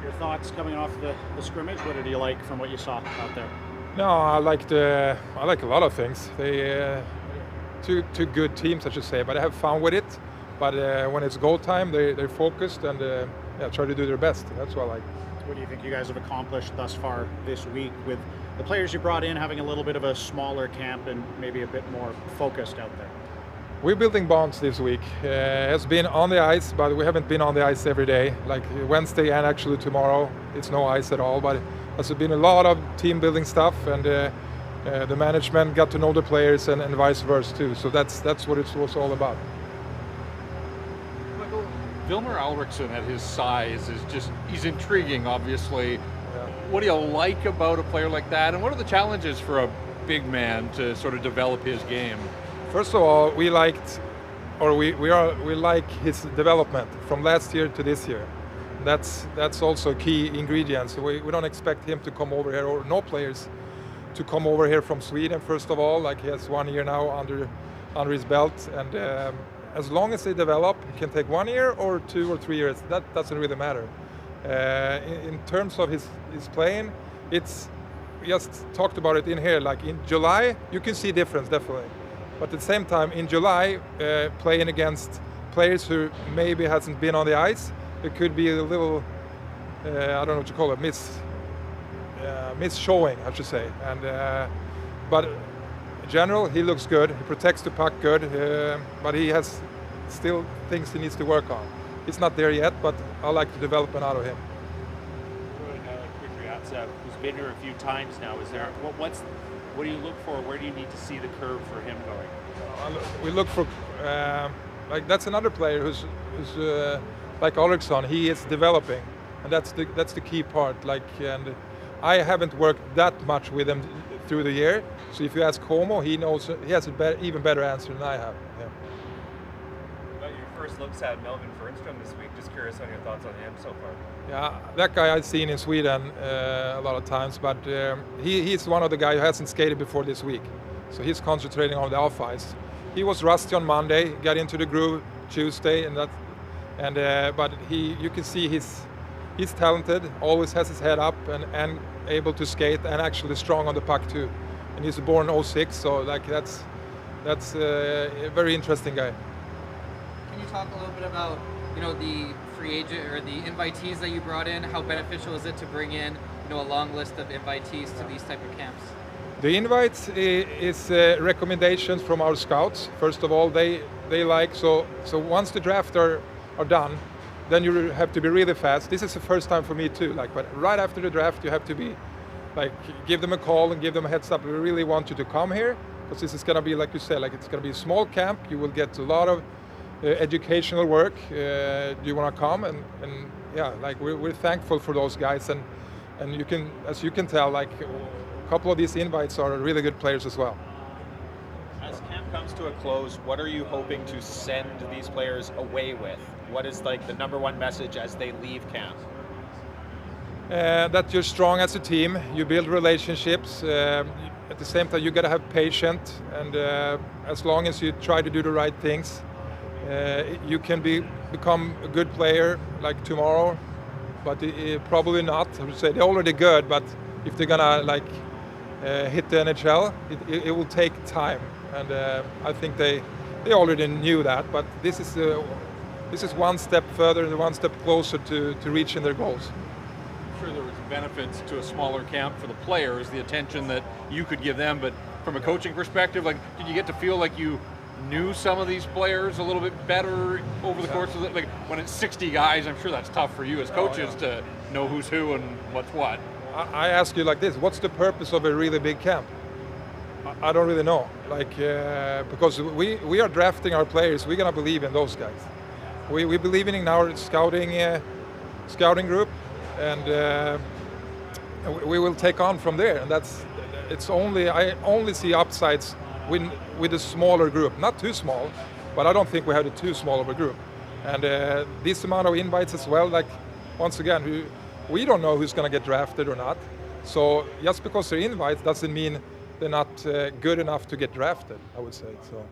Your thoughts coming off the scrimmage? What did you like from what you saw out there? No, I like a lot of things. They two good teams, I should say, but I have fun with it. But when it's goal time, they're focused and try to do their best. That's what I like. What do you think you guys have accomplished thus far this week with the players you brought in having a little bit of a smaller camp and maybe a bit more focused out there? We're building bonds this week. It's been on the ice, but we haven't been on the ice every day. Like Wednesday and actually tomorrow, it's no ice at all. But there's been a lot of team building stuff, and the management got to know the players and vice versa too. So that's what it was all about. Vilmer Alriksson at his size he's intriguing, obviously. Yeah. What do you like about a player like that, and what are the challenges for a big man to sort of develop his game? First of all, we like his development from last year to this year. That's also a key ingredient. So we don't expect him to come over here, or no players to come over here from Sweden. First of all, like he has 1 year now under his belt, and as long as they develop, it can take 1 year or 2 or 3 years. That doesn't really matter. In terms of his playing, we just talked about it in here. Like in July, you can see difference definitely. But at the same time, in July, playing against players who maybe hasn't been on the ice, it could be a little, I don't know what you call it, mis-showing, I should say. But in general, he looks good. He protects the puck good, but he has still things he needs to work on. He's not there yet, but I like the development out of him. Who's been here a few times now, is there what do you look for? Where do you need to see the curve for him going? We look for like that's another player who's like Alriksson. He is developing, and that's the key part. Like, and I haven't worked that much with him through the year. So if you ask Como, he knows he has even better answer than I have. Yeah. About your first looks at Melvin Fernström this week. Just curious on your thoughts on him so far. Yeah, that guy I've seen in Sweden a lot of times, but he's one of the guys who hasn't skated before this week. So he's concentrating on the off ice. He was rusty on Monday, got into the groove Tuesday, but you can see he's talented, always has his head up and able to skate, and actually strong on the puck too. And he's born 06, so like that's a very interesting guy. Can you talk a little bit about the free agent or the invitees that you brought in? How beneficial is it to bring in a long list of invitees to these type of camps? The invites is recommendations from our scouts. First of all, they like so once the draft are done, then you have to be really fast. This is the first time for me too. But right after the draft, you have to be give them a call and give them a heads up. We really want you to come here because this is going to be, like you said, it's going to be a small camp. You will get a lot of educational work. Do you want to come? And yeah, we're thankful for those guys, and you can, as you can tell, a couple of these invites are really good players as well. As camp comes to a close, what are you hoping to send these players away with? What is the number one message as they leave camp? That you're strong as a team. You build relationships. At the same time, you got to have patience, and as long as you try to do the right things, you can become a good player like tomorrow, but probably not. I would say they're already good, but if they're gonna hit the NHL, it will take time, and I think they already knew that. But this is one step further and one step closer to reaching their goals. I'm sure there was benefits to a smaller camp for the players, the attention that you could give them, but from a coaching perspective, did you get to feel like you knew some of these players a little bit better over the course of it? When it's 60 guys, I'm sure that's tough for you as coaches to know who's who and what's what. I ask you like this: what's the purpose of a really big camp? I don't really know. Because we are drafting our players, we're gonna believe in those guys. We believe in our scouting group, and we will take on from there. And I only see upsides with a smaller group, not too small, but I don't think we have too small of a group. And this amount of invites as well, once again, we don't know who's going to get drafted or not. So just because they're invites doesn't mean they're not good enough to get drafted, I would say. So.